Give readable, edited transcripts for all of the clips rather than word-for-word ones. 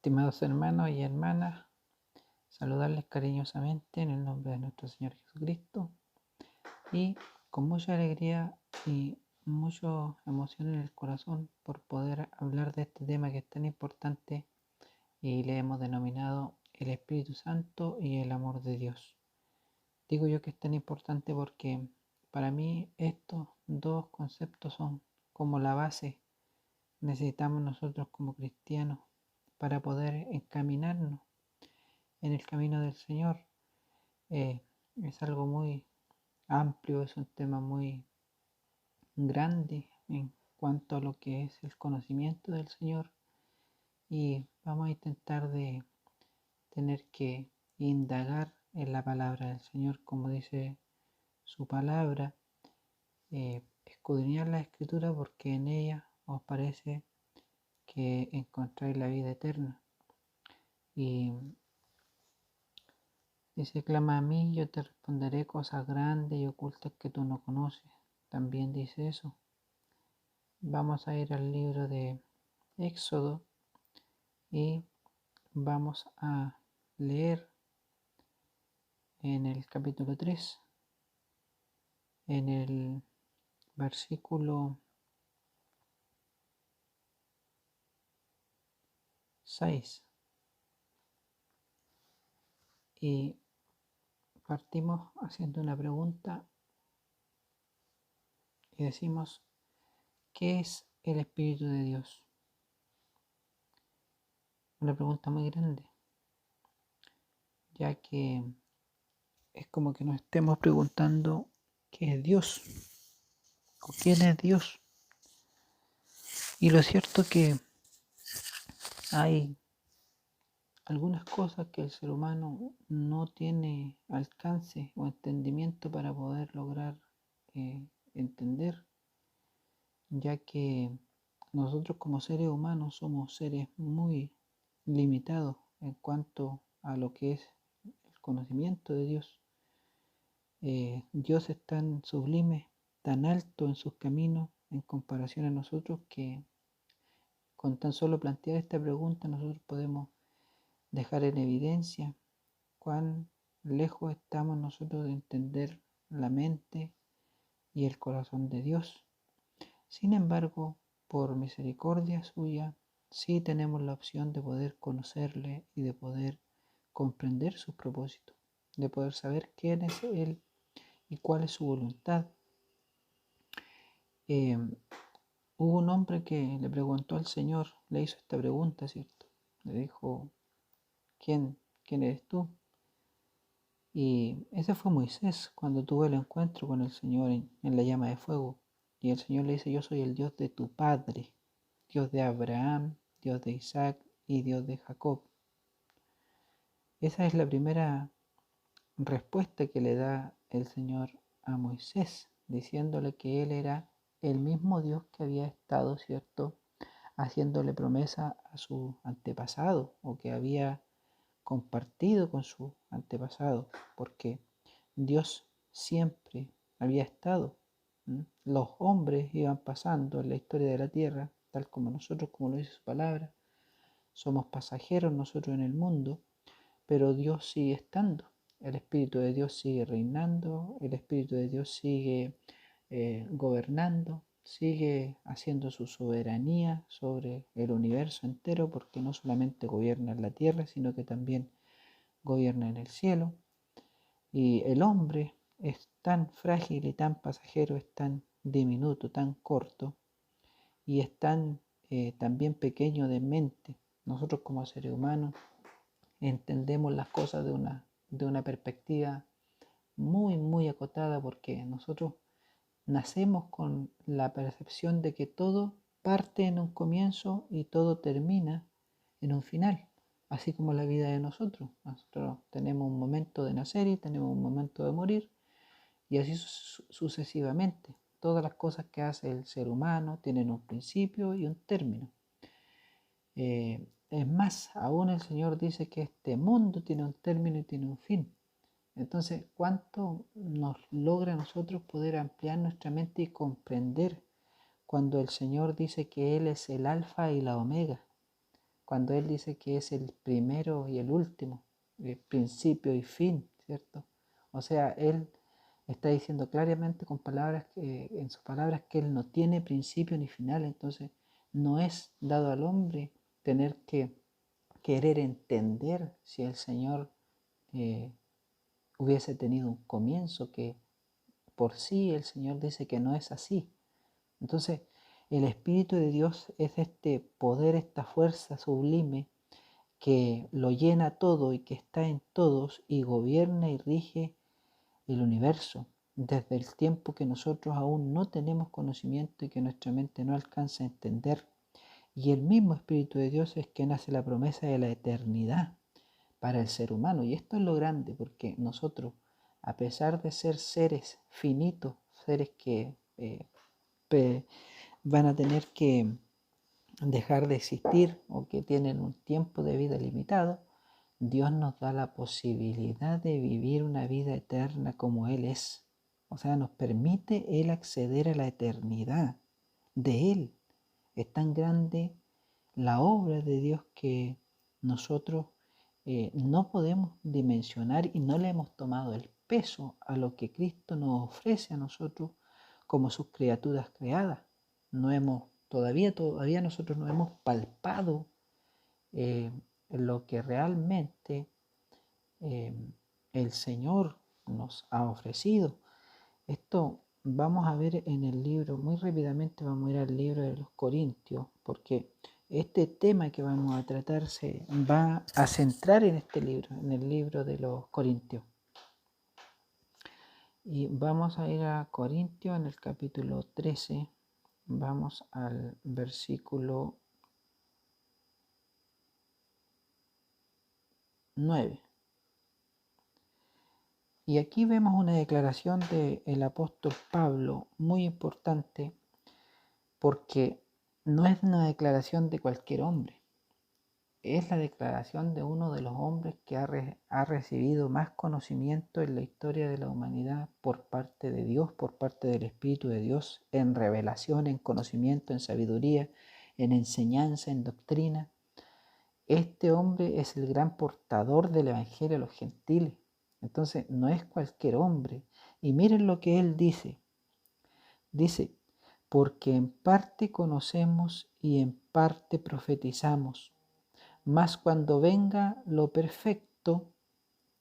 Estimados hermanos y hermanas, saludarles cariñosamente en el nombre de nuestro Señor Jesucristo y con mucha alegría y mucha emoción en el corazón por poder hablar de este tema que es tan importante y le hemos denominado el Espíritu Santo y el amor de Dios. Digo yo que es tan importante porque para mí estos dos conceptos son como la base que necesitamos nosotros como cristianos para poder encaminarnos en el camino del Señor. Es algo muy amplio, es un tema muy grande en cuanto a lo que es el conocimiento del Señor, y vamos a intentar de tener que indagar en la palabra del Señor, como dice su palabra, escudriñar la Escritura porque en ella os parece que encontráis la vida eterna. Y dice: clama a mí, yo te responderé cosas grandes y ocultas que tú no conoces. También dice eso. Vamos a ir al libro de Éxodo y vamos a leer en el capítulo 3, en el versículo 6. Y partimos haciendo una pregunta y decimos: ¿qué es el Espíritu de Dios? Una pregunta muy grande, ya que es como que nos estemos preguntando ¿qué es Dios? ¿O quién es Dios? Y lo cierto es que hay algunas cosas que el ser humano no tiene alcance o entendimiento para poder lograr entender, ya que nosotros como seres humanos somos seres muy limitados en cuanto a lo que es el conocimiento de Dios. Dios es tan sublime, tan alto en sus caminos en comparación a nosotros, que con tan solo plantear esta pregunta nosotros podemos dejar en evidencia cuán lejos estamos nosotros de entender la mente y el corazón de Dios. Sin embargo, por misericordia suya, sí tenemos la opción de poder conocerle y de poder comprender sus propósitos, de poder saber quién es Él y cuál es su voluntad. Hubo un hombre que le preguntó al Señor, le hizo esta pregunta, ¿cierto? Le dijo: ¿quién eres tú? Y ese fue Moisés cuando tuvo el encuentro con el Señor en la llama de fuego. Y el Señor le dice: yo soy el Dios de tu padre, Dios de Abraham, Dios de Isaac y Dios de Jacob. Esa es la primera respuesta que le da el Señor a Moisés, diciéndole que Él era el mismo Dios que había estado, ¿cierto?, haciéndole promesa a su antepasado, o que había compartido con su antepasado, porque Dios siempre había estado. Los hombres iban pasando en la historia de la tierra, tal como nosotros, como lo dice su palabra. Somos pasajeros nosotros en el mundo, pero Dios sigue estando. El Espíritu de Dios sigue reinando, el Espíritu de Dios sigue gobernando, sigue haciendo su soberanía sobre el universo entero, porque no solamente gobierna en la tierra, sino que también gobierna en el cielo. Y el hombre es tan frágil y tan pasajero, es tan diminuto, tan corto, y es tan también pequeño de mente. Nosotros como seres humanos entendemos las cosas de una perspectiva muy, muy acotada, porque nosotros nacemos con la percepción de que todo parte en un comienzo y todo termina en un final, así como la vida de nosotros. Nosotros tenemos un momento de nacer y tenemos un momento de morir, y así sucesivamente. Todas las cosas que hace el ser humano tienen un principio y un término. Es más, aún el Señor dice que este mundo tiene un término y tiene un fin. Entonces, ¿cuánto nos logra a nosotros poder ampliar nuestra mente y comprender cuando el Señor dice que Él es el alfa y la omega? cuando Él dice que es el primero y el último, el principio y fin, ¿cierto? O sea, Él está diciendo claramente con palabras en sus palabras que Él no tiene principio ni final. Entonces no es dado al hombre tener que querer entender si el Señor hubiese tenido un comienzo, que por sí el Señor dice que no es así. Entonces el Espíritu de Dios es este poder, esta fuerza sublime que lo llena todo y que está en todos y gobierna y rige el universo desde el tiempo que nosotros aún no tenemos conocimiento y que nuestra mente no alcanza a entender. Y el mismo Espíritu de Dios es quien hace la promesa de la eternidad para el ser humano. Y esto es lo grande, porque nosotros, a pesar de ser seres finitos, seres que van a tener que dejar de existir o que tienen un tiempo de vida limitado, Dios nos da la posibilidad de vivir una vida eterna como Él es. O sea, nos permite Él acceder a la eternidad de Él. Es tan grande la obra de Dios que nosotros no podemos dimensionar y no le hemos tomado el peso a lo que Cristo nos ofrece a nosotros como sus criaturas creadas. No hemos, todavía nosotros no hemos palpado lo que realmente el Señor nos ha ofrecido. Esto vamos a ver en el libro, muy rápidamente vamos a ir al libro de los Corintios, porque este tema que vamos a tratar se va a centrar en este libro, en el libro de los Corintios. Y vamos a ir a Corintios en el capítulo 13, vamos al versículo 9. Y aquí vemos una declaración del apóstol Pablo muy importante, porque no es una declaración de cualquier hombre, es la declaración de uno de los hombres que ha recibido más conocimiento en la historia de la humanidad por parte de Dios, por parte del Espíritu de Dios, en revelación, en conocimiento, en sabiduría, en enseñanza, en doctrina. Este hombre es el gran portador del Evangelio a los gentiles. Entonces no es cualquier hombre. Y miren lo que él dice. Dice, porque en parte conocemos y en parte profetizamos. Mas cuando venga lo perfecto,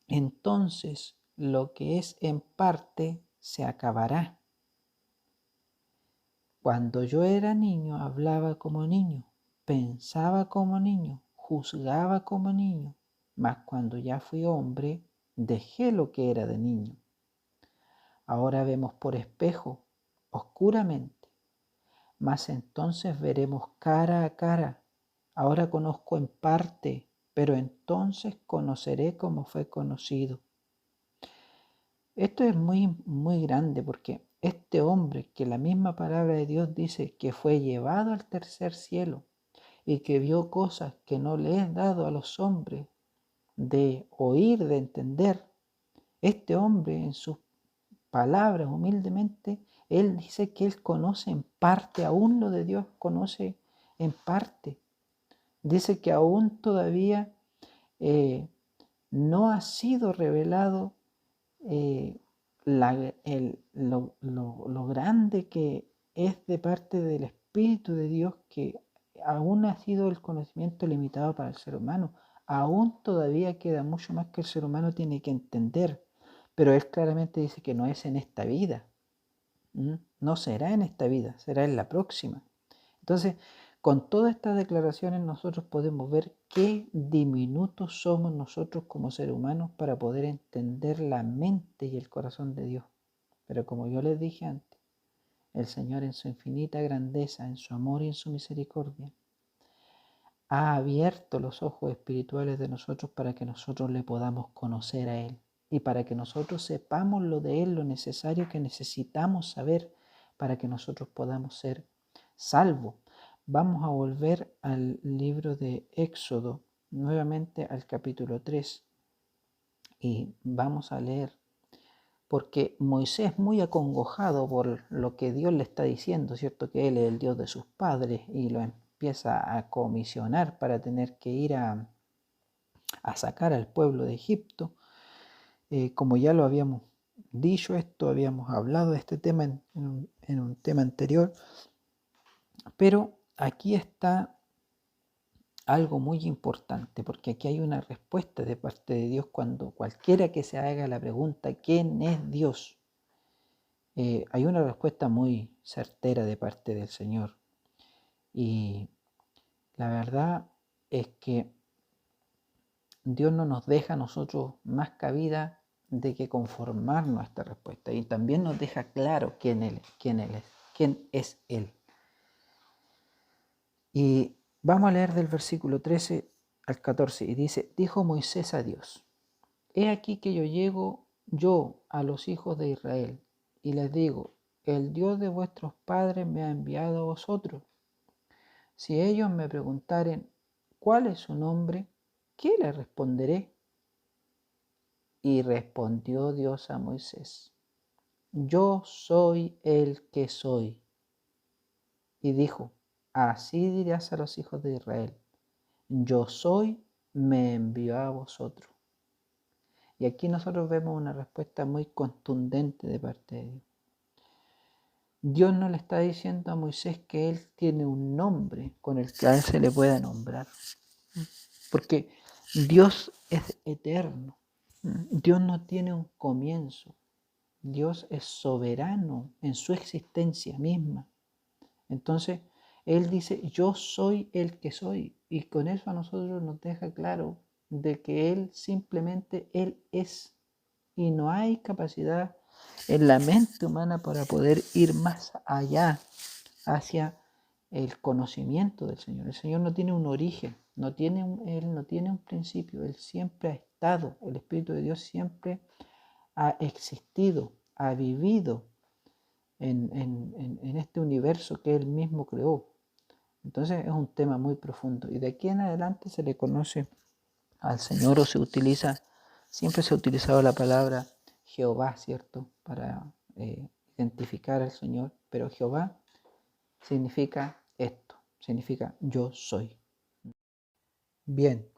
entonces lo que es en parte se acabará. Cuando yo era niño, hablaba como niño, pensaba como niño, juzgaba como niño, mas cuando ya fui hombre, dejé lo que era de niño. Ahora vemos por espejo, oscuramente, mas entonces veremos cara a cara. Ahora conozco en parte, pero entonces conoceré como fue conocido. Esto es muy grande, porque este hombre, que la misma palabra de Dios dice que fue llevado al tercer cielo y que vio cosas que no le es dado a los hombres de oír, de entender, este hombre en sus palabras humildemente, él dice que él conoce en parte, aún lo de Dios conoce en parte. Dice que aún todavía no ha sido revelado lo grande que es de parte del Espíritu de Dios, que aún ha sido el conocimiento limitado para el ser humano. Aún todavía queda mucho más que el ser humano tiene que entender, pero él claramente dice que no es en esta vida. No será en esta vida, será en la próxima. Entonces, con todas estas declaraciones nosotros podemos ver qué diminutos somos nosotros como seres humanos para poder entender la mente y el corazón de Dios. Pero como yo les dije antes, el Señor en su infinita grandeza, en su amor y en su misericordia, ha abierto los ojos espirituales de nosotros para que nosotros le podamos conocer a Él y para que nosotros sepamos lo de Él, lo necesario que necesitamos saber para que nosotros podamos ser salvos. Vamos a volver al libro de Éxodo, nuevamente al capítulo 3, y vamos a leer, porque Moisés, muy acongojado por lo que Dios le está diciendo, ¿cierto? Que Él es el Dios de sus padres y lo empieza a comisionar para tener que ir a sacar al pueblo de Egipto. Como ya lo habíamos dicho, esto habíamos hablado de este tema en un tema anterior, pero aquí está algo muy importante, porque aquí hay una respuesta de parte de Dios cuando cualquiera que se haga la pregunta, ¿quién es Dios? Hay una respuesta muy certera de parte del Señor. Y la verdad es que Dios no nos deja a nosotros más cabida de que conformarnos a esta respuesta. Y también nos deja claro quién es Él. Y vamos a leer del versículo 13 al 14. Y dice, dijo Moisés a Dios, he aquí que yo llego yo a los hijos de Israel y les digo, el Dios de vuestros padres me ha enviado a vosotros. Si ellos me preguntaren, ¿cuál es su nombre? ¿Qué les responderé? Y respondió Dios a Moisés, yo soy el que soy. Y dijo, así dirás a los hijos de Israel, yo soy, me envió a vosotros. Y aquí nosotros vemos una respuesta muy contundente de parte de Dios. Dios no le está diciendo a Moisés que él tiene un nombre con el que a él se le pueda nombrar. Porque Dios es eterno. Dios no tiene un comienzo. Dios es soberano en su existencia misma. Entonces, Él dice, yo soy el que soy. Y con eso a nosotros nos deja claro de que Él simplemente, Él es. Y no hay capacidad en la mente humana para poder ir más allá hacia el conocimiento del Señor. El Señor no tiene un origen, Él no tiene un principio, Él siempre ha estado, el Espíritu de Dios siempre ha existido, ha vivido en este universo que Él mismo creó. Entonces es un tema muy profundo y de aquí en adelante se le conoce al Señor o siempre se ha utilizado la palabra Jehová, ¿cierto? Para identificar al Señor, pero Jehová significa esto, significa yo soy. Bien,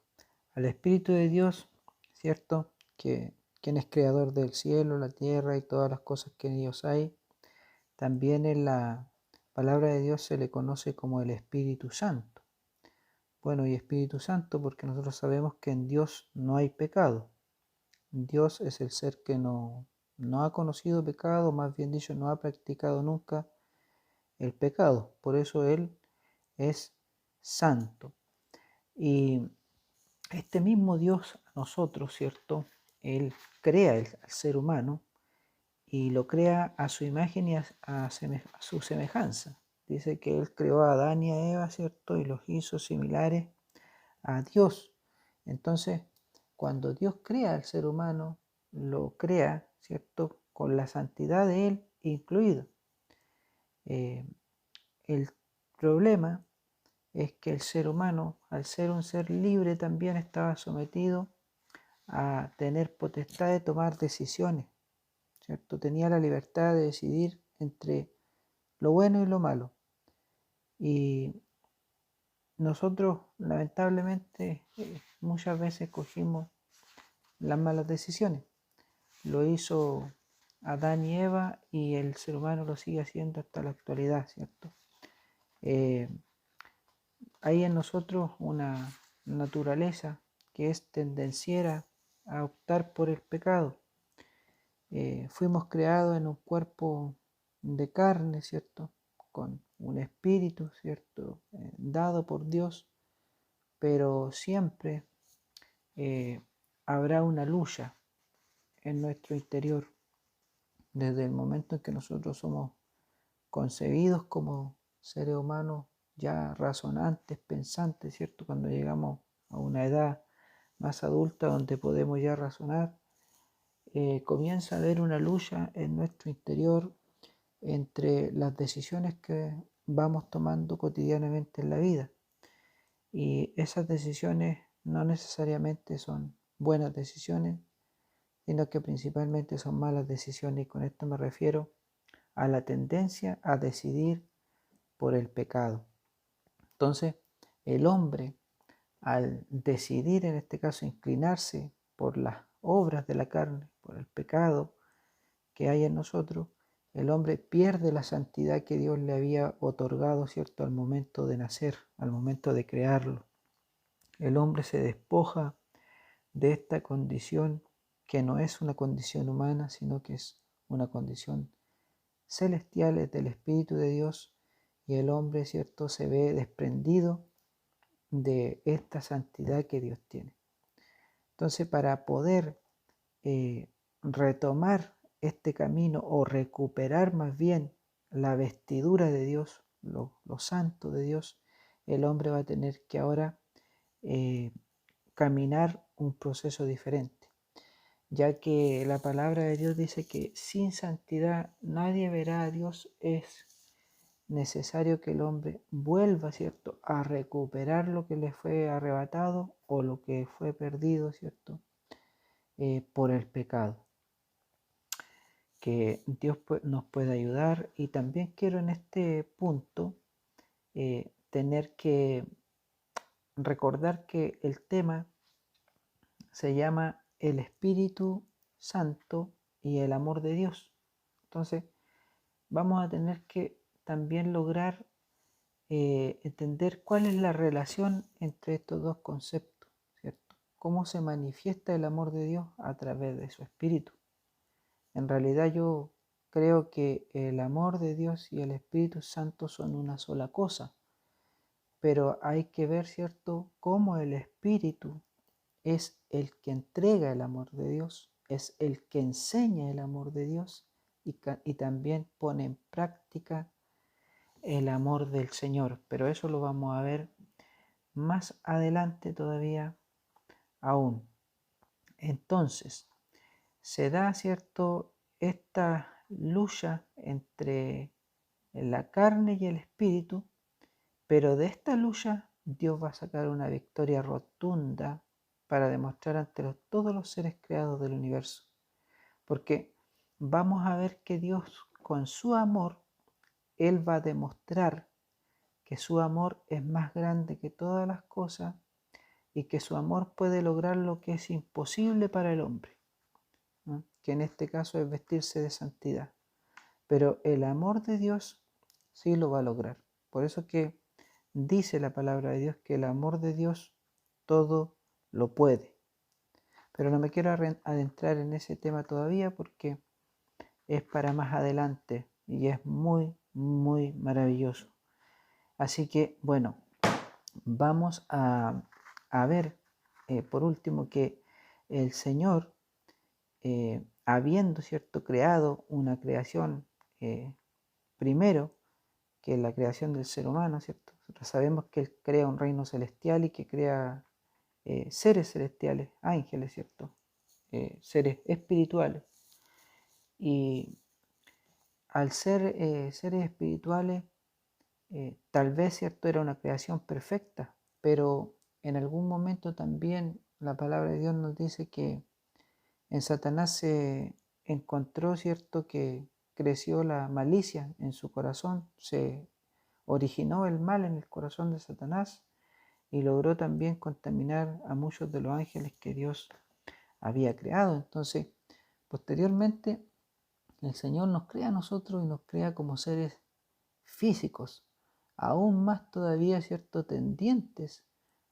al Espíritu de Dios, ¿cierto? Quien es creador del cielo, la tierra y todas las cosas que en ellos hay, también en la palabra de Dios se le conoce como el Espíritu Santo. Bueno, y Espíritu Santo porque nosotros sabemos que en Dios no hay pecado. Dios es el ser que no ha conocido pecado, más bien dicho, no ha practicado nunca el pecado. Por eso Él es santo. Y este mismo Dios a nosotros, ¿cierto? Él crea al ser humano y lo crea a su imagen y a su semejanza. Dice que Él creó a Adán y a Eva, ¿cierto? Y los hizo similares a Dios. Entonces, cuando Dios crea al ser humano, lo crea, ¿cierto? Con la santidad de Él incluido. El problema es que el ser humano, al ser un ser libre, también estaba sometido a tener potestad de tomar decisiones, ¿cierto? Tenía la libertad de decidir entre lo bueno y lo malo. Y nosotros, lamentablemente, muchas veces cogimos las malas decisiones. Lo hizo Adán y Eva y el ser humano lo sigue haciendo hasta la actualidad, ¿cierto? Hay en nosotros una naturaleza que es tendenciera a optar por el pecado. Fuimos creados en un cuerpo de carne, ¿cierto? Con un espíritu, ¿cierto? Dado por Dios, pero siempre habrá una lucha en nuestro interior. Desde el momento en que nosotros somos concebidos como seres humanos ya razonantes, pensantes, ¿cierto? Cuando llegamos a una edad más adulta donde podemos ya razonar, comienza a haber una lucha en nuestro interior entre las decisiones que vamos tomando cotidianamente en la vida. Y esas decisiones no necesariamente son buenas decisiones, sino que principalmente son malas decisiones. Y con esto me refiero a la tendencia a decidir por el pecado. Entonces, el hombre, al decidir en este caso inclinarse por las obras de la carne, por el pecado que hay en nosotros, el hombre pierde la santidad que Dios le había otorgado, ¿cierto?, al momento de nacer, al momento de crearlo. El hombre se despoja de esta condición que no es una condición humana, sino que es una condición celestial, es del Espíritu de Dios, y el hombre, ¿cierto?, se ve desprendido de esta santidad que Dios tiene. Entonces, para poder retomar este camino o recuperar más bien la vestidura de Dios, lo santo de Dios, el hombre va a tener que ahora caminar un proceso diferente, ya que la palabra de Dios dice que sin santidad nadie verá a Dios. Es necesario que el hombre vuelva, ¿cierto?, a recuperar lo que le fue arrebatado o lo que fue perdido, ¿cierto?, por el pecado. Que Dios nos pueda ayudar. Y también quiero en este punto tener que recordar que el tema se llama el Espíritu Santo y el amor de Dios. Entonces vamos a tener que también lograr entender cuál es la relación entre estos dos conceptos, ¿cierto? Cómo se manifiesta el amor de Dios a través de su Espíritu. En realidad yo creo que el amor de Dios y el Espíritu Santo son una sola cosa, pero hay que ver, ¿cierto?, cómo el Espíritu es el que entrega el amor de Dios, es el que enseña el amor de Dios y también pone en práctica el amor del Señor. Pero eso lo vamos a ver más adelante todavía aún. Entonces, se da, ¿cierto?, esta lucha entre la carne y el espíritu, pero de esta lucha Dios va a sacar una victoria rotunda para demostrar ante todos los seres creados del universo. Porque vamos a ver que Dios, con su amor, Él va a demostrar que su amor es más grande que todas las cosas y que su amor puede lograr lo que es imposible para el hombre, ¿no?, que en este caso es vestirse de santidad. Pero el amor de Dios sí lo va a lograr. Por eso que dice la palabra de Dios que el amor de Dios todo lo puede. Pero no me quiero adentrar en ese tema todavía porque es para más adelante y es muy, muy maravilloso. Así que, bueno, vamos a ver por último que el Señor, habiendo, ¿cierto?, creado una creación primero que la creación del ser humano, ¿cierto? Nosotros sabemos que Él crea un reino celestial y que crea seres celestiales, ángeles, ¿cierto? Seres espirituales. Y al ser seres espirituales, tal vez, ¿cierto?, era una creación perfecta, pero en algún momento también la palabra de Dios nos dice que en Satanás se encontró, ¿cierto?, que creció la malicia en su corazón, se originó el mal en el corazón de Satanás y logró también contaminar a muchos de los ángeles que Dios había creado. Entonces, posteriormente, el Señor nos crea a nosotros y nos crea como seres físicos, aún más todavía, ¿cierto?, tendientes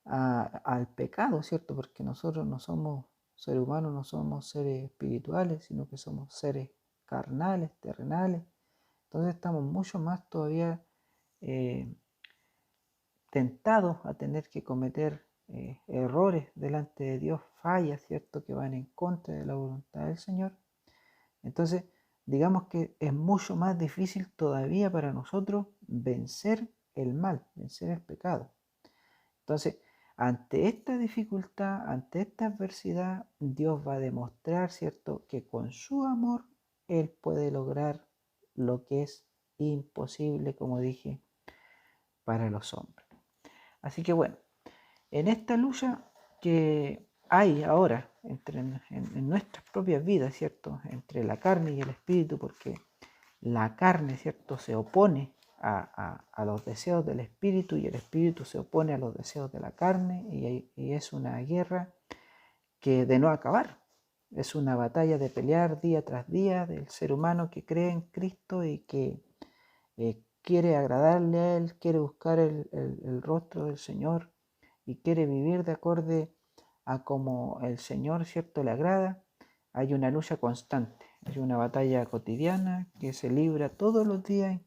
al pecado, ¿cierto? Porque nosotros no somos seres humanos, no somos seres espirituales, sino que somos seres carnales, terrenales. Entonces estamos mucho más todavía tentados a tener que cometer errores delante de Dios, fallas, ¿cierto?, que van en contra de la voluntad del Señor. Entonces, digamos que es mucho más difícil todavía para nosotros vencer el mal, vencer el pecado. Entonces, ante esta dificultad, ante esta adversidad, Dios va a demostrar, ¿cierto?, que con su amor Él puede lograr lo que es imposible, como dije, para los hombres. Así que bueno, en esta lucha que hay ahora en nuestras propias vidas, ¿cierto?, entre la carne y el espíritu, porque la carne, ¿cierto?, se opone a los deseos del espíritu y el espíritu se opone a los deseos de la carne y es una guerra que de no acabar. Es una batalla de pelear día tras día del ser humano que cree en Cristo y que quiere agradarle a Él, quiere buscar el rostro del Señor y quiere vivir de acuerdo a como el Señor, ¿cierto?, le agrada. Hay una lucha constante, hay una batalla cotidiana que se libra todos los días,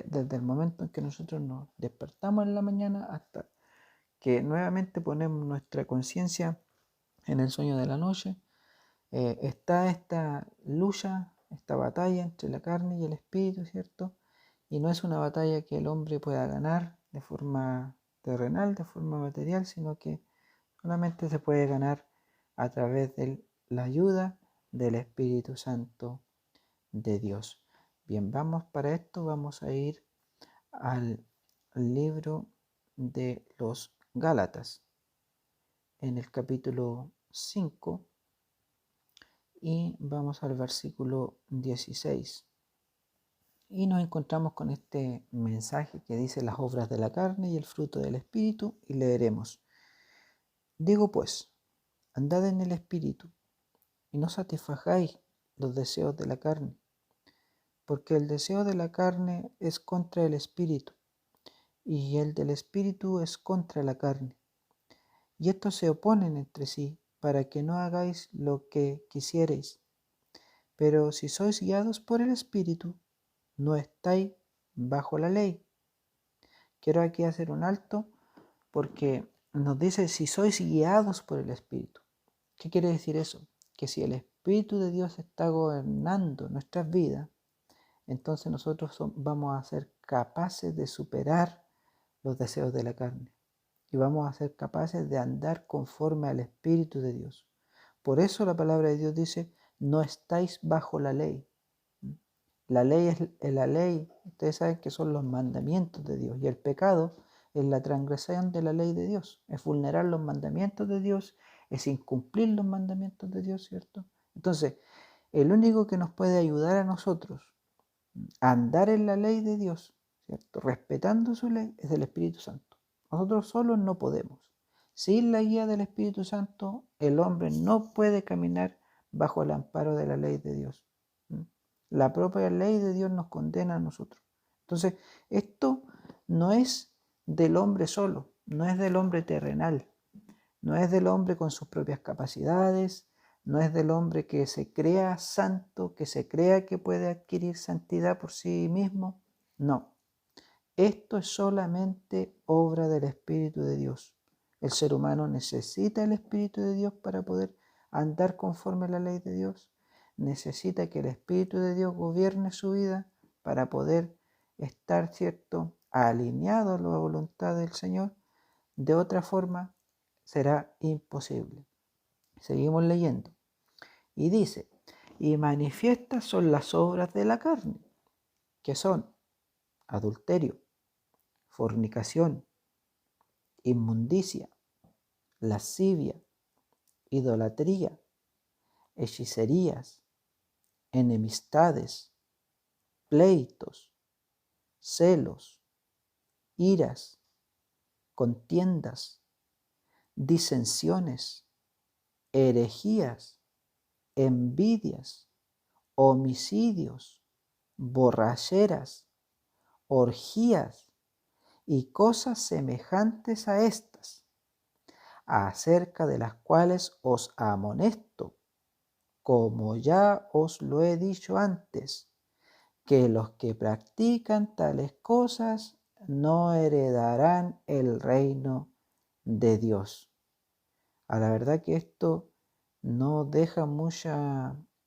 desde el momento en que nosotros nos despertamos en la mañana hasta que nuevamente ponemos nuestra conciencia en el sueño de la noche. Está esta lucha, esta batalla entre la carne y el espíritu, ¿cierto? Y no es una batalla que el hombre pueda ganar de forma terrenal, de forma material, sino que solamente se puede ganar a través de la ayuda del Espíritu Santo de Dios. Bien, para esto vamos a ir al libro de los Gálatas, en el capítulo 5, y vamos al versículo 16. Y nos encontramos con este mensaje que dice las obras de la carne y el fruto del Espíritu, y leeremos. Digo pues, andad en el Espíritu, y no satisfagáis los deseos de la carne, porque el deseo de la carne es contra el Espíritu, y el del Espíritu es contra la carne. Y estos se oponen entre sí, para que no hagáis lo que quisierais. Pero si sois guiados por el Espíritu, no estáis bajo la ley. Quiero aquí hacer un alto porque nos dice si sois guiados por el Espíritu. ¿Qué quiere decir eso? Que si el Espíritu de Dios está gobernando nuestras vidas, entonces nosotros vamos a ser capaces de superar los deseos de la carne y vamos a ser capaces de andar conforme al Espíritu de Dios. Por eso la palabra de Dios dice, no estáis bajo la ley. La ley es la ley, ustedes saben que son los mandamientos de Dios, y el pecado es la transgresión de la ley de Dios, es vulnerar los mandamientos de Dios, es incumplir los mandamientos de Dios, ¿cierto? Entonces, el único que nos puede ayudar a nosotros a andar en la ley de Dios, ¿cierto?, respetando su ley, es el Espíritu Santo. Nosotros solos no podemos. Sin la guía del Espíritu Santo, el hombre no puede caminar bajo el amparo de la ley de Dios. La propia ley de Dios nos condena a nosotros. Entonces, esto no es del hombre solo, no es del hombre terrenal, no es del hombre con sus propias capacidades, no es del hombre que se crea santo, que se crea que puede adquirir santidad por sí mismo. No, esto es solamente obra del Espíritu de Dios. El ser humano necesita el Espíritu de Dios para poder andar conforme a la ley de Dios. Necesita que el Espíritu de Dios gobierne su vida para poder estar, ¿cierto?, alineado a la voluntad del Señor. De otra forma, será imposible. Seguimos leyendo. Y dice, y manifiestas son las obras de la carne, que son adulterio, fornicación, inmundicia, lascivia, idolatría, hechicerías, enemistades, pleitos, celos, iras, contiendas, disensiones, herejías, envidias, homicidios, borracheras, orgías y cosas semejantes a estas, acerca de las cuales os amonesto, como ya os lo he dicho antes, que los que practican tales cosas no heredarán el reino de Dios. A la verdad que esto no deja mucho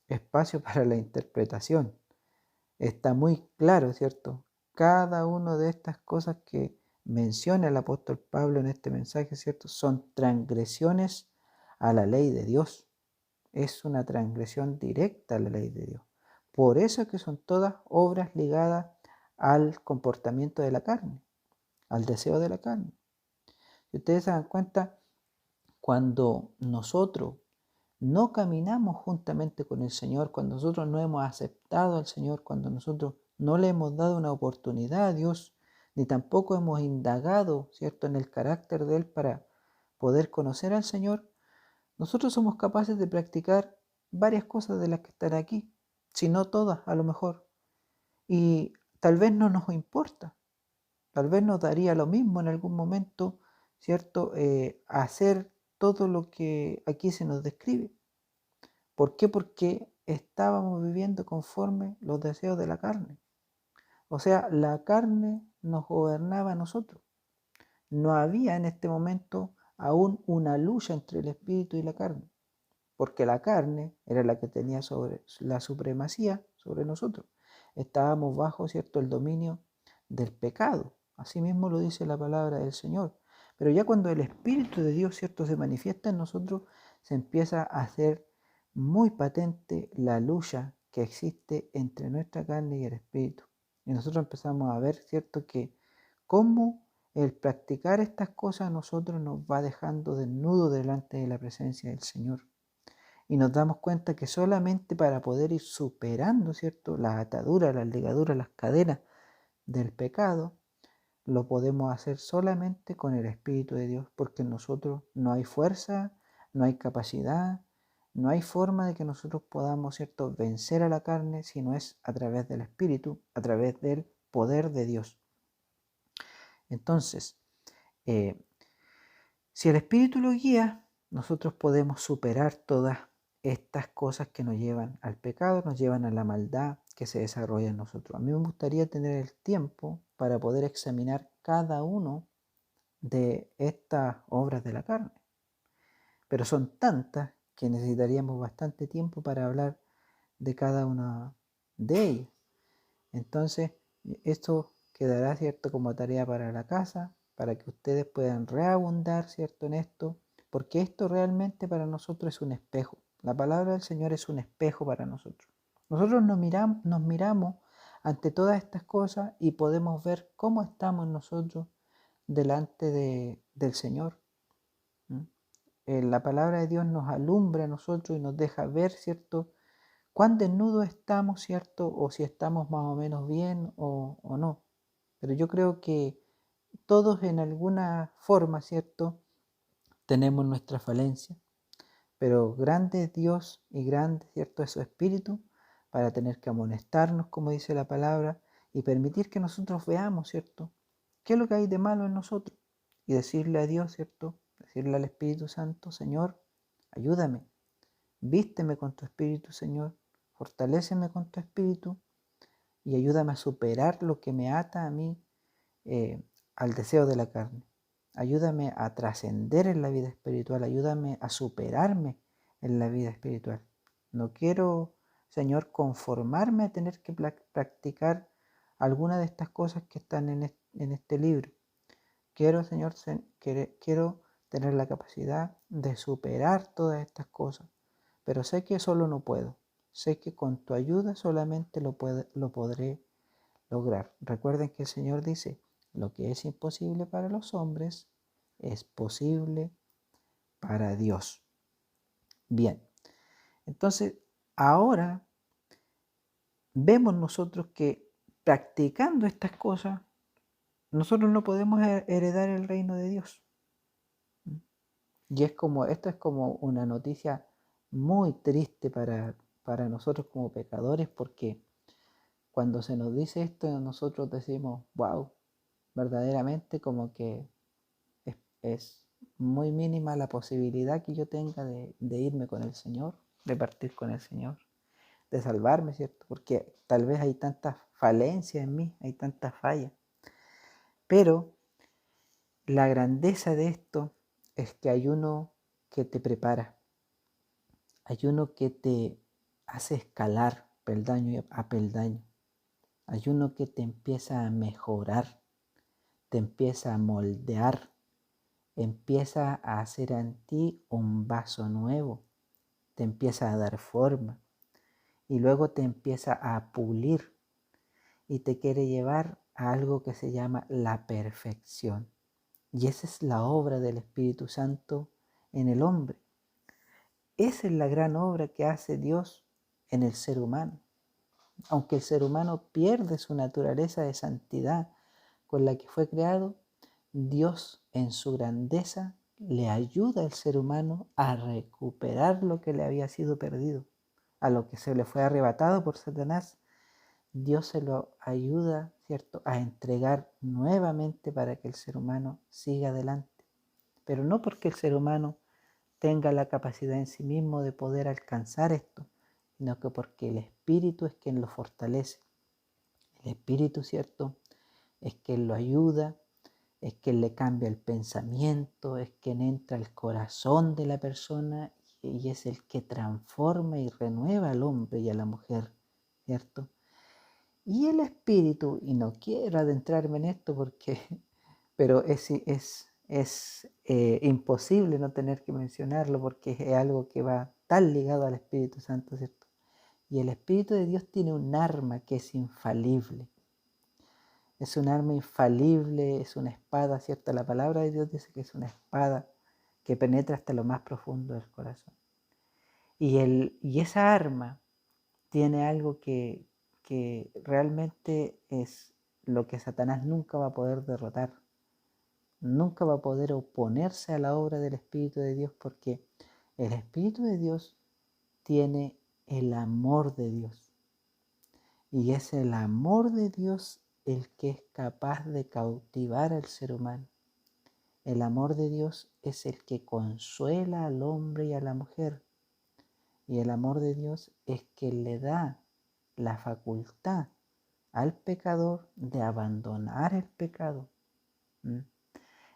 espacio para la interpretación. Está muy claro, ¿cierto? Cada una de estas cosas que menciona el apóstol Pablo en este mensaje, ¿cierto?, son transgresiones a la ley de Dios. Es una transgresión directa a la ley de Dios. Por eso es que son todas obras ligadas al comportamiento de la carne, al deseo de la carne. Si ustedes se dan cuenta, cuando nosotros no caminamos juntamente con el Señor, cuando nosotros no hemos aceptado al Señor, cuando nosotros no le hemos dado una oportunidad a Dios ni tampoco hemos indagado, ¿cierto?, en el carácter de Él para poder conocer al Señor, nosotros somos capaces de practicar varias cosas de las que están aquí, si no todas a lo mejor, y tal vez no nos importa, tal vez nos daría lo mismo en algún momento, ¿cierto?, hacer todo lo que aquí se nos describe. ¿Por qué? Porque estábamos viviendo conforme los deseos de la carne. O sea, la carne nos gobernaba a nosotros. No había en este momento aún una lucha entre el espíritu y la carne, porque la carne era la que tenía sobre la supremacía sobre nosotros. Estábamos bajo, ¿cierto?, el dominio del pecado. Así mismo lo dice la palabra del Señor. Pero ya cuando el Espíritu de Dios, ¿cierto?, se manifiesta en nosotros, se empieza a hacer muy patente la lucha que existe entre nuestra carne y el Espíritu. Y nosotros empezamos a ver, ¿cierto?, que cómo el practicar estas cosas a nosotros nos va dejando desnudos delante de la presencia del Señor. Y nos damos cuenta que solamente para poder ir superando, ¿cierto?, las ataduras, las ligaduras, las cadenas del pecado, lo podemos hacer solamente con el Espíritu de Dios, porque en nosotros no hay fuerza, no hay capacidad, no hay forma de que nosotros podamos, ¿cierto?, vencer a la carne, si no es a través del Espíritu, a través del poder de Dios. Entonces, si el Espíritu lo guía, nosotros podemos superar todas estas cosas que nos llevan al pecado, nos llevan a la maldad que se desarrolla en nosotros. A mí me gustaría tener el tiempo para poder examinar cada uno de estas obras de la carne. Pero son tantas que necesitaríamos bastante tiempo para hablar de cada una de ellas. Entonces, esto quedará, ¿cierto?, como tarea para la casa, para que ustedes puedan reabundar, ¿cierto?, en esto, porque esto realmente para nosotros es un espejo. La palabra del Señor es un espejo para nosotros. Nosotros nos miramos ante todas estas cosas y podemos ver cómo estamos nosotros delante del Señor. La palabra de Dios nos alumbra a nosotros y nos deja ver, ¿cierto?, cuán desnudos estamos, ¿cierto? O si estamos más o menos bien o no. Pero yo creo que todos en alguna forma, ¿cierto?, tenemos nuestra falencia. Pero grande es Dios y grande, ¿cierto?, es su Espíritu para tener que amonestarnos, como dice la palabra, y permitir que nosotros veamos, ¿cierto?, qué es lo que hay de malo en nosotros. Y decirle a Dios, ¿cierto?, decirle al Espíritu Santo: Señor, ayúdame, vísteme con tu Espíritu, Señor, fortaléceme con tu Espíritu y ayúdame a superar lo que me ata a mí al deseo de la carne. Ayúdame a trascender en la vida espiritual, ayúdame a superarme en la vida espiritual. No quiero, Señor, conformarme a tener que practicar alguna de estas cosas que están en este libro. Quiero, Señor, quiero tener la capacidad de superar todas estas cosas, pero sé que solo no puedo. Sé que con tu ayuda solamente lo podré lograr. Recuerden que el Señor dice: lo que es imposible para los hombres es posible para Dios. Bien, entonces ahora vemos nosotros que practicando estas cosas, nosotros no podemos heredar el reino de Dios. Y esto es como una noticia muy triste para nosotros como pecadores, porque cuando se nos dice esto, nosotros decimos: wow, verdaderamente como que es muy mínima la posibilidad que yo tenga de irme con el Señor, de partir con el Señor, de salvarme, ¿cierto? Porque tal vez hay tantas falencias en mí, hay tantas fallas. Pero la grandeza de esto es que hay uno que te prepara, hay uno que te hace escalar peldaño a peldaño, hay uno que te empieza a mejorar, te empieza a moldear, empieza a hacer en ti un vaso nuevo, te empieza a dar forma y luego te empieza a pulir y te quiere llevar a algo que se llama la perfección. Y esa es la obra del Espíritu Santo en el hombre. Esa es la gran obra que hace Dios en el ser humano. Aunque el ser humano pierde su naturaleza de santidad con la que fue creado, Dios en su grandeza le ayuda al ser humano a recuperar lo que le había sido perdido, a lo que se le fue arrebatado por Satanás. Dios se lo ayuda, ¿cierto?, a entregar nuevamente para que el ser humano siga adelante. Pero no porque el ser humano tenga la capacidad en sí mismo de poder alcanzar esto, sino que porque el Espíritu es quien lo fortalece. El Espíritu, ¿cierto?, es quien lo ayuda, es quien le cambia el pensamiento, es quien entra al corazón de la persona y es el que transforma y renueva al hombre y a la mujer, ¿cierto? Y el Espíritu, y no quiero adentrarme en esto porque, pero es imposible no tener que mencionarlo porque es algo que va tan ligado al Espíritu Santo, ¿cierto? Y el Espíritu de Dios tiene un arma que es infalible. Es un arma infalible, es una espada, ¿cierto? La palabra de Dios dice que es una espada que penetra hasta lo más profundo del corazón. Y esa arma tiene algo que realmente es lo que Satanás nunca va a poder derrotar. Nunca va a poder oponerse a la obra del Espíritu de Dios porque el Espíritu de Dios tiene el amor de Dios. Y es el amor de Dios el que es capaz de cautivar al ser humano. El amor de Dios es el que consuela al hombre y a la mujer. Y el amor de Dios es que le da la facultad al pecador de abandonar el pecado.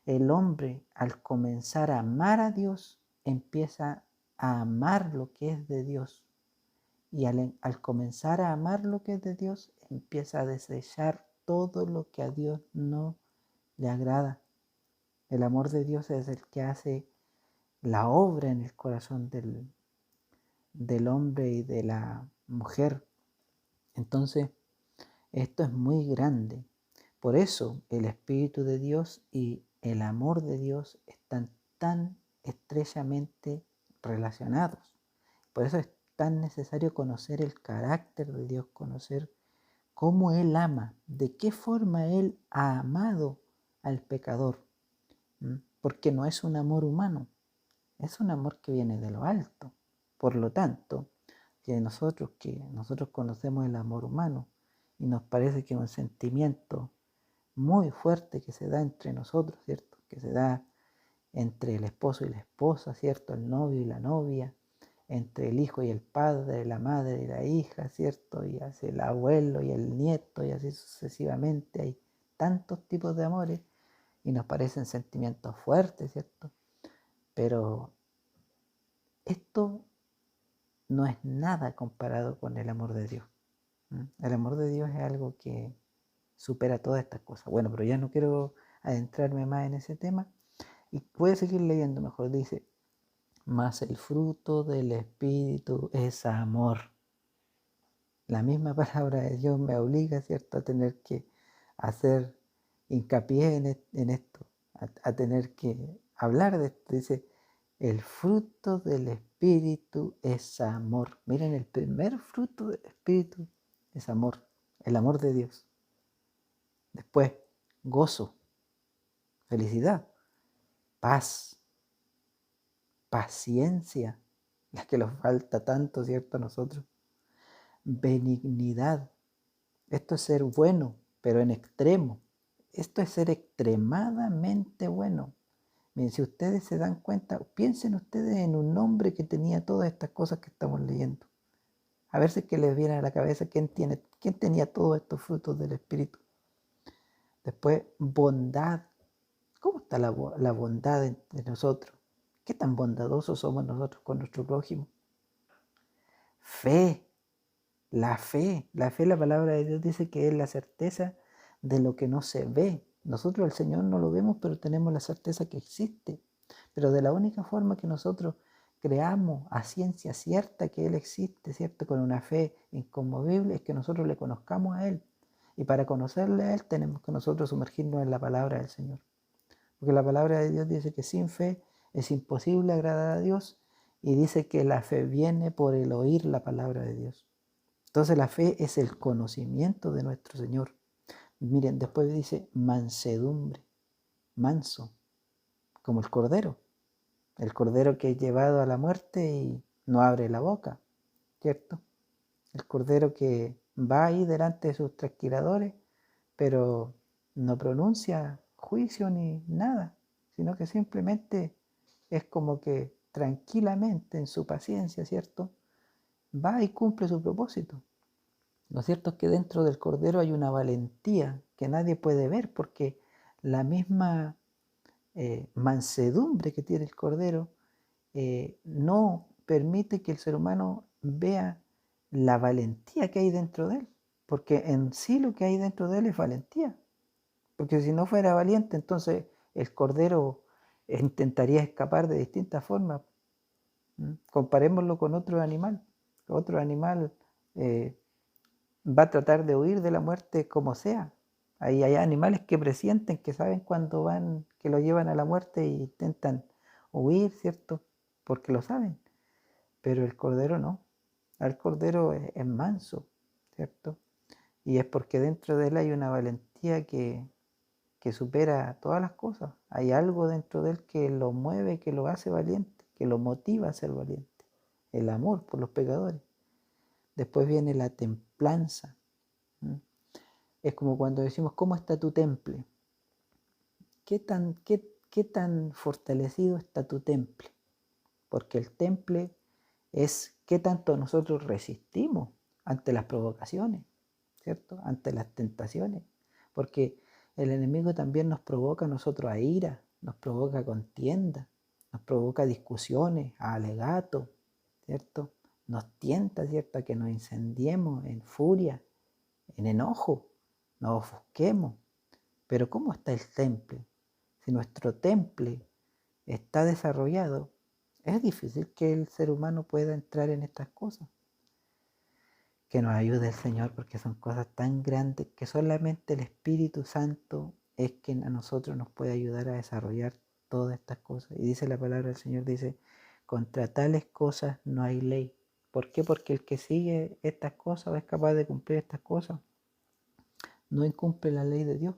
El hombre, al comenzar a amar a Dios, empieza a amar lo que es de Dios. Y al comenzar a amar lo que es de Dios, empieza a desechar todo lo que a Dios no le agrada. El amor de Dios es el que hace la obra en el corazón del hombre y de la mujer. Entonces, esto es muy grande. Por eso el Espíritu de Dios y el amor de Dios están tan estrechamente relacionados. Por eso es tan necesario conocer el carácter de Dios, conocer cómo Él ama, de qué forma Él ha amado al pecador. Porque no es un amor humano, es un amor que viene de lo alto. Por lo tanto, que nosotros conocemos el amor humano y nos parece que es un sentimiento muy fuerte que se da entre nosotros, ¿cierto? Que se da entre el esposo y la esposa, ¿cierto? El novio y la novia, entre el hijo y el padre, la madre y la hija, ¿cierto? Y así el abuelo y el nieto y así sucesivamente. Hay tantos tipos de amores y nos parecen sentimientos fuertes, ¿cierto? Pero esto no es nada comparado con el amor de Dios. El amor de Dios es algo que supera todas estas cosas. Bueno, pero ya no quiero adentrarme más en ese tema y voy a seguir leyendo mejor. Dice, mas el fruto del Espíritu es amor. La misma palabra de Dios me obliga, ¿cierto?, a tener que hacer hincapié en esto, a tener que hablar de esto. Dice, el fruto del Espíritu es amor. Miren, el primer fruto del Espíritu es amor, el amor de Dios. Después, gozo, felicidad, paz, paciencia, la que nos falta tanto, ¿cierto?, a nosotros. Benignidad. Esto es ser bueno, pero en extremo. Esto es ser extremadamente bueno. Miren, si ustedes se dan cuenta, piensen ustedes en un hombre que tenía todas estas cosas que estamos leyendo. A ver si es que les viene a la cabeza quién tenía todos estos frutos del Espíritu. Después, bondad. ¿Cómo está la bondad entre nosotros? ¿Qué tan bondadosos somos nosotros con nuestro prójimo? Fe. La fe, la palabra de Dios dice que es la certeza de lo que no se ve. Nosotros al Señor no lo vemos, pero tenemos la certeza que existe. Pero de la única forma que nosotros creamos a ciencia cierta que Él existe, ¿cierto?, con una fe inconmovible, es que nosotros le conozcamos a Él. Y para conocerle a Él tenemos que nosotros sumergirnos en la palabra del Señor. Porque la palabra de Dios dice que sin fe es imposible agradar a Dios y dice que la fe viene por el oír la palabra de Dios. Entonces la fe es el conocimiento de nuestro Señor. Miren, después dice mansedumbre, manso, como el cordero que es llevado a la muerte y no abre la boca, ¿cierto? El cordero que va ahí delante de sus trasquiladores, pero no pronuncia juicio ni nada, sino que simplemente es como que tranquilamente en su paciencia, ¿cierto? Va y cumple su propósito. Lo cierto es que dentro del cordero hay una valentía que nadie puede ver porque la misma mansedumbre que tiene el cordero no permite que el ser humano vea la valentía que hay dentro de él, porque en sí lo que hay dentro de él es valentía, porque si no fuera valiente, entonces el cordero intentaría escapar de distintas formas. Comparémoslo con otro animal. Otro animal eh, va a tratar de huir de la muerte como sea. Ahí hay animales que presienten, que saben cuando van, que lo llevan a la muerte e intentan huir, ¿cierto? Porque lo saben. Pero el cordero no. El cordero es manso, ¿cierto? Y es porque dentro de él hay una valentía que supera todas las cosas. Hay algo dentro de él que lo mueve, que lo hace valiente, que lo motiva a ser valiente. El amor por los pecadores. Después viene la templanza. Es como cuando decimos, ¿cómo está tu temple? ¿Qué tan fortalecido está tu temple? Porque el temple es qué tanto nosotros resistimos ante las provocaciones, ¿cierto? Ante las tentaciones. Porque el enemigo también nos provoca a nosotros a ira, nos provoca contienda, nos provoca discusiones, a alegatos, ¿cierto? Nos tienta, ¿cierto?, a que nos incendiemos en furia, en enojo, nos ofusquemos. Pero ¿cómo está el temple? Si nuestro temple está desarrollado, es difícil que el ser humano pueda entrar en estas cosas. Que nos ayude el Señor, porque son cosas tan grandes que solamente el Espíritu Santo es quien a nosotros nos puede ayudar a desarrollar todas estas cosas. Y dice la palabra del Señor, dice, contra tales cosas no hay ley. ¿Por qué? Porque el que sigue estas cosas o es capaz de cumplir estas cosas, no incumple la ley de Dios.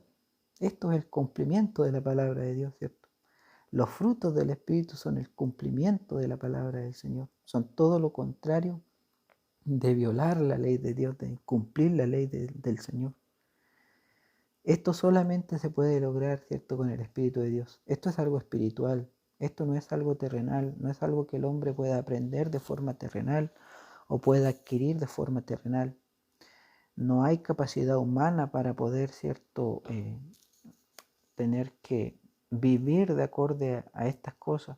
Esto es el cumplimiento de la palabra de Dios, ¿cierto? Los frutos del Espíritu son el cumplimiento de la palabra del Señor. Son todo lo contrario de violar la ley de Dios, de incumplir la ley del Señor. Esto solamente se puede lograr, ¿cierto?, con el Espíritu de Dios. Esto es algo espiritual. Esto no es algo terrenal. No es algo que el hombre pueda aprender de forma terrenal o pueda adquirir de forma terrenal. No hay capacidad humana para poder, ¿cierto?, tener que vivir de acorde a estas cosas.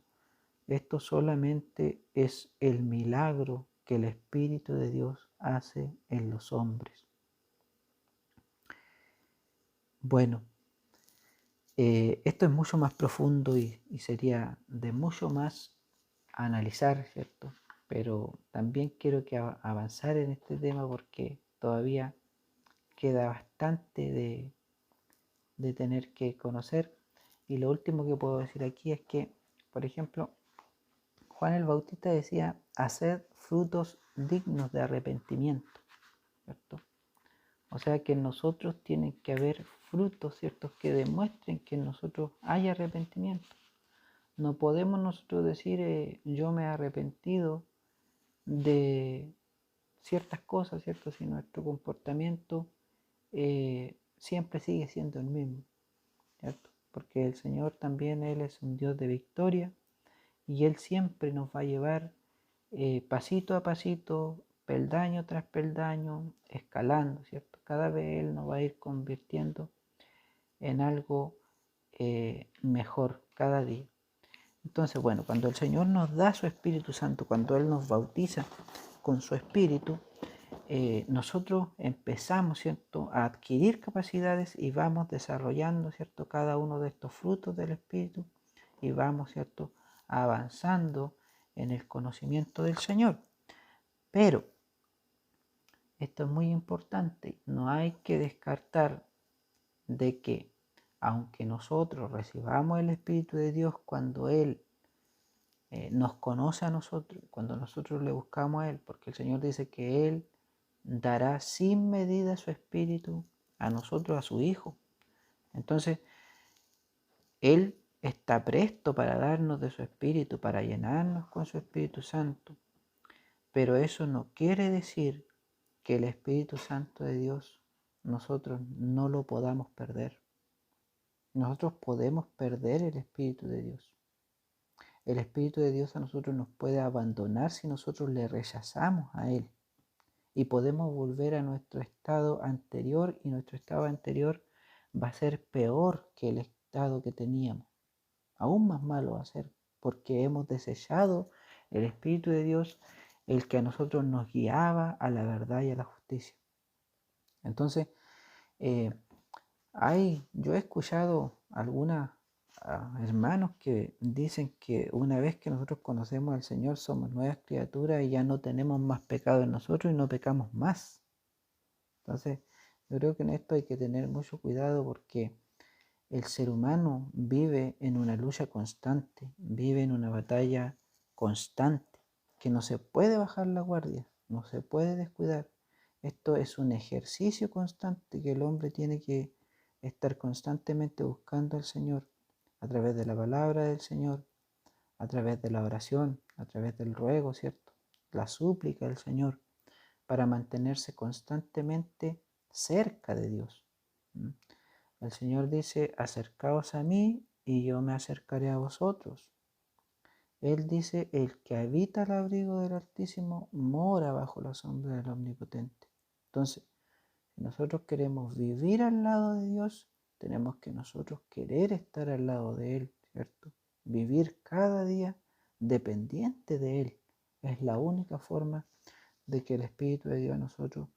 Esto solamente es el milagro que el Espíritu de Dios hace en los hombres. Bueno, esto es mucho más profundo y sería de mucho más analizar, ¿cierto? Pero también quiero que avanzar en este tema porque todavía queda bastante de tener que conocer. Y lo último que puedo decir aquí es que, por ejemplo, Juan el Bautista decía, hacer frutos dignos de arrepentimiento, ¿cierto? O sea que en nosotros tienen que haber frutos, ¿cierto?, que demuestren que en nosotros hay arrepentimiento. No podemos nosotros decir, yo me he arrepentido de ciertas cosas, ¿cierto?, si nuestro comportamiento siempre sigue siendo el mismo, ¿cierto? Porque el Señor también, Él es un Dios de victoria y Él siempre nos va a llevar pasito a pasito, peldaño tras peldaño, escalando, ¿cierto? Cada vez Él nos va a ir convirtiendo en algo mejor cada día. Entonces, bueno, cuando el Señor nos da su Espíritu Santo, cuando Él nos bautiza con su Espíritu, nosotros empezamos, ¿cierto?, a adquirir capacidades y vamos desarrollando, ¿cierto?, cada uno de estos frutos del Espíritu y vamos, ¿cierto?, avanzando en el conocimiento del Señor. Pero esto es muy importante, no hay que descartar de que aunque nosotros recibamos el Espíritu de Dios cuando Él nos conoce a nosotros, cuando nosotros le buscamos a Él, porque el Señor dice que Él dará sin medida su Espíritu a nosotros, a su Hijo. Entonces, Él está presto para darnos de su Espíritu, para llenarnos con su Espíritu Santo. Pero eso no quiere decir que el Espíritu Santo de Dios nosotros no lo podamos perder. Nosotros podemos perder el Espíritu de Dios. El Espíritu de Dios a nosotros nos puede abandonar si nosotros le rechazamos a Él. Y podemos volver a nuestro estado anterior, y nuestro estado anterior va a ser peor que el estado que teníamos. Aún más malo va a ser, porque hemos desechado el Espíritu de Dios, el que a nosotros nos guiaba a la verdad y a la justicia. Entonces, yo he escuchado algunos hermanos que dicen que una vez que nosotros conocemos al Señor somos nuevas criaturas y ya no tenemos más pecado en nosotros y no pecamos más. Entonces, yo creo que en esto hay que tener mucho cuidado, porque el ser humano vive en una lucha constante, vive en una batalla constante, que no se puede bajar la guardia, no se puede descuidar. Esto es un ejercicio constante que el hombre tiene que estar constantemente buscando al Señor a través de la palabra del Señor, a través de la oración, a través del ruego, ¿cierto? La súplica del Señor, para mantenerse constantemente cerca de Dios. El Señor dice: acercaos a mí y yo me acercaré a vosotros. Él dice: el que habita el abrigo del Altísimo mora bajo la sombra del Omnipotente. Entonces, si nosotros queremos vivir al lado de Dios, tenemos que nosotros querer estar al lado de Él, ¿cierto? Vivir cada día dependiente de Él. Es la única forma de que el Espíritu de Dios a nosotros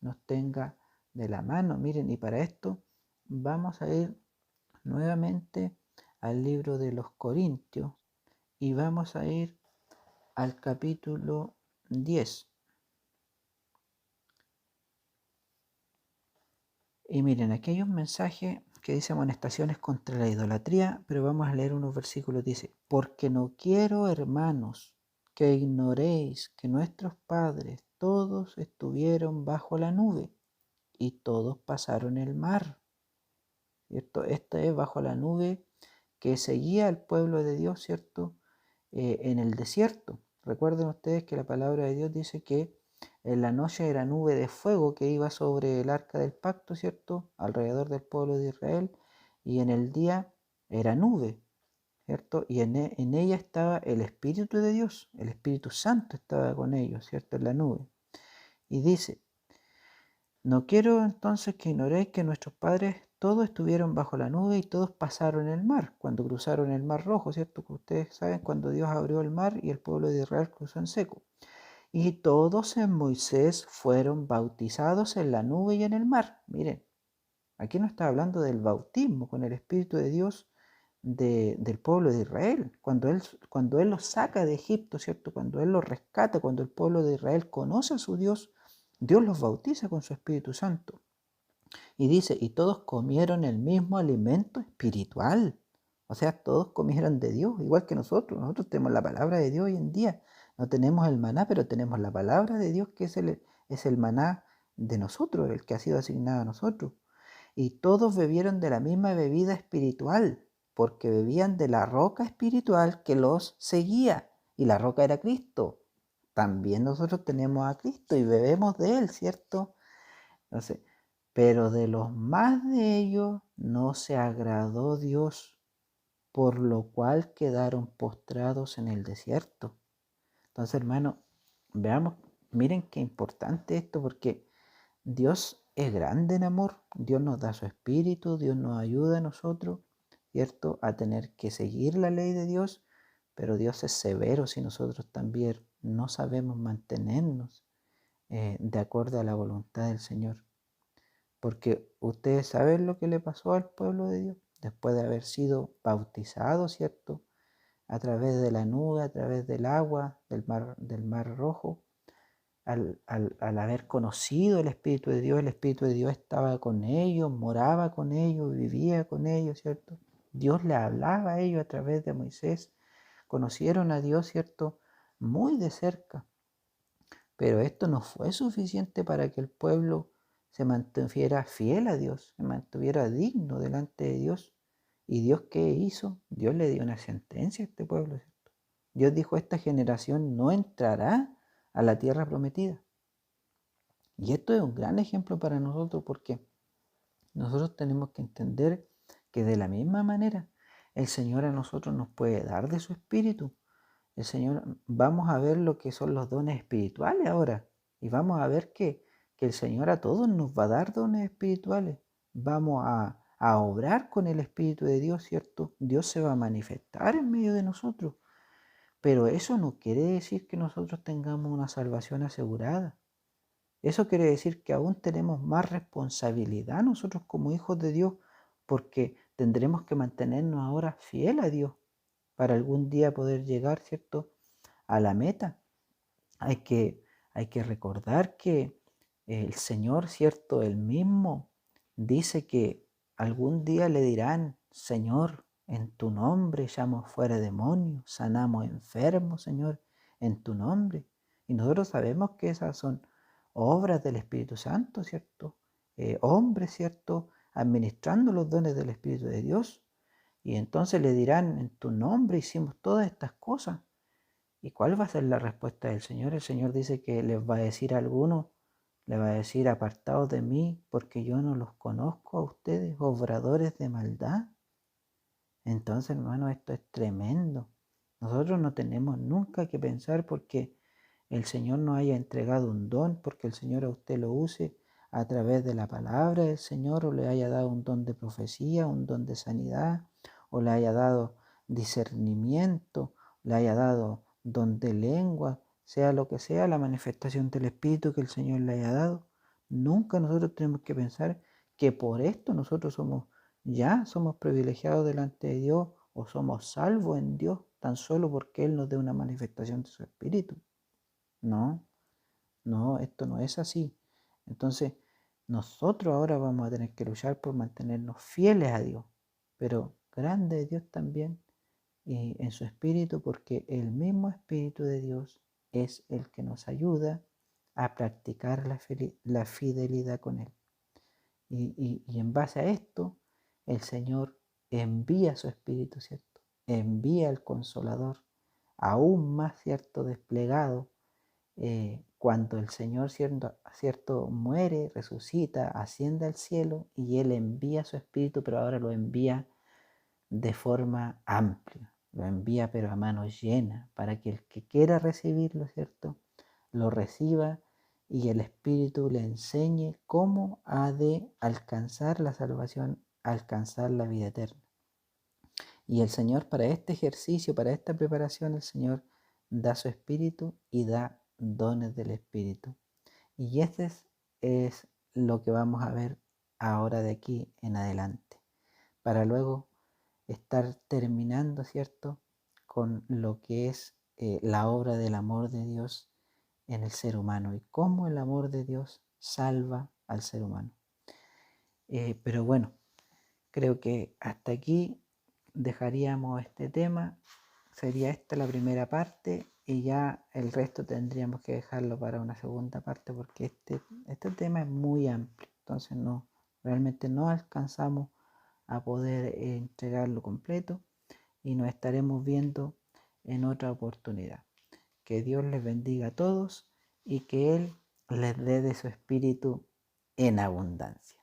nos tenga de la mano. Miren, y para esto vamos a ir nuevamente al libro de los Corintios y vamos a ir al capítulo 10. Y miren, aquí hay un mensaje que dice amonestaciones contra la idolatría, pero vamos a leer unos versículos. Dice: porque no quiero, hermanos, que ignoréis que nuestros padres todos estuvieron bajo la nube y todos pasaron el mar, ¿cierto? Esta es bajo la nube que seguía al pueblo de Dios, ¿cierto? En el desierto. Recuerden ustedes que la palabra de Dios dice que en la noche era nube de fuego que iba sobre el arca del pacto, ¿cierto? Alrededor del pueblo de Israel, y en el día era nube, ¿cierto? Y en ella estaba el Espíritu de Dios, el Espíritu Santo estaba con ellos, ¿cierto? En la nube. Y dice: no quiero entonces que ignoréis que nuestros padres todos estuvieron bajo la nube y todos pasaron el mar, cuando cruzaron el mar rojo, ¿cierto? Que ustedes saben, cuando Dios abrió el mar y el pueblo de Israel cruzó en seco. Y todos en Moisés fueron bautizados en la nube y en el mar. Miren, aquí no está hablando del bautismo con el Espíritu de Dios del pueblo de Israel. Cuando él los saca de Egipto, ¿cierto? Cuando Él los rescata, cuando el pueblo de Israel conoce a su Dios, Dios los bautiza con su Espíritu Santo. Y dice: y todos comieron el mismo alimento espiritual. O sea, todos comieron de Dios, igual que nosotros. Nosotros tenemos la palabra de Dios hoy en día. No tenemos el maná, pero tenemos la palabra de Dios, que es el maná de nosotros, el que ha sido asignado a nosotros. Y todos bebieron de la misma bebida espiritual, porque bebían de la roca espiritual que los seguía. Y la roca era Cristo. También nosotros tenemos a Cristo y bebemos de Él, ¿cierto? Entonces, pero de los más de ellos no se agradó Dios, por lo cual quedaron postrados en el desierto. Entonces, hermano, veamos, miren qué importante esto, porque Dios es grande en amor, Dios nos da su espíritu, Dios nos ayuda a nosotros, ¿cierto?, a tener que seguir la ley de Dios, pero Dios es severo si nosotros también no sabemos mantenernos de acuerdo a la voluntad del Señor. Porque ustedes saben lo que le pasó al pueblo de Dios después de haber sido bautizado, ¿cierto? A través de la nube, a través del agua, del mar rojo. Al haber conocido el Espíritu de Dios estaba con ellos, moraba con ellos, vivía con ellos, ¿cierto? Dios le hablaba a ellos a través de Moisés. Conocieron a Dios, ¿cierto?, muy de cerca. Pero esto no fue suficiente para que el pueblo se mantuviera fiel a Dios, se mantuviera digno delante de Dios. ¿Y Dios qué hizo? Dios le dio una sentencia a este pueblo, ¿cierto? Dios dijo, esta generación no entrará a la tierra prometida. Y esto es un gran ejemplo para nosotros porque nosotros tenemos que entender que de la misma manera el Señor a nosotros nos puede dar de su espíritu. El Señor, vamos a ver lo que son los dones espirituales ahora. Y vamos a ver que el Señor a todos nos va a dar dones espirituales. Vamos a obrar con el Espíritu de Dios, ¿cierto? Dios se va a manifestar en medio de nosotros. Pero eso no quiere decir que nosotros tengamos una salvación asegurada. Eso quiere decir que aún tenemos más responsabilidad nosotros como hijos de Dios, porque tendremos que mantenernos ahora fiel a Dios para algún día poder llegar, ¿cierto?, a la meta. Hay que, hay que recordar que el Señor, ¿cierto?, Él mismo dice que algún día le dirán, Señor, en tu nombre echamos fuera demonios, sanamos enfermos, Señor, en tu nombre. Y nosotros sabemos que esas son obras del Espíritu Santo, ¿cierto? Hombres, ¿cierto?, administrando los dones del Espíritu de Dios. Y entonces le dirán, en tu nombre hicimos todas estas cosas. ¿Y cuál va a ser la respuesta del Señor? El Señor dice que les va a decir a algunos, le va a decir, apartaos de mí, porque yo no los conozco a ustedes, obradores de maldad. Entonces, hermano, esto es tremendo. Nosotros no tenemos nunca que pensar porque el Señor nos haya entregado un don, porque el Señor a usted lo use a través de la palabra del Señor, o le haya dado un don de profecía, un don de sanidad, o le haya dado discernimiento, le haya dado don de lengua, sea lo que sea la manifestación del Espíritu que el Señor le haya dado. Nunca nosotros tenemos que pensar que por esto nosotros somos privilegiados delante de Dios o somos salvos en Dios tan solo porque Él nos dé una manifestación de su Espíritu. No, no, esto no es así. Entonces, nosotros ahora vamos a tener que luchar por mantenernos fieles a Dios, pero grande es Dios también en su Espíritu, porque el mismo Espíritu de Dios es el que nos ayuda a practicar la fidelidad con Él. Y en base a esto, el Señor envía su Espíritu, ¿cierto? Envía el Consolador, aún más, ¿cierto?, desplegado, cuando el Señor, ¿cierto?, muere, resucita, asciende al cielo y Él envía su Espíritu, pero ahora lo envía de forma amplia, lo envía pero a manos llenas, para que el que quiera recibirlo, ¿cierto?, lo reciba y el Espíritu le enseñe cómo ha de alcanzar la salvación, alcanzar la vida eterna. Y el Señor para este ejercicio, para esta preparación, el Señor da su Espíritu y da dones del Espíritu. Y este es lo que vamos a ver ahora de aquí en adelante, para luego estar terminando, ¿cierto?, con lo que es la obra del amor de Dios en el ser humano y cómo el amor de Dios salva al ser humano. Pero bueno, creo que hasta aquí dejaríamos este tema. Sería esta la primera parte y ya el resto tendríamos que dejarlo para una segunda parte porque este tema es muy amplio. Entonces realmente no alcanzamos a poder entregarlo completo y nos estaremos viendo en otra oportunidad. Que Dios les bendiga a todos y que Él les dé de su espíritu en abundancia.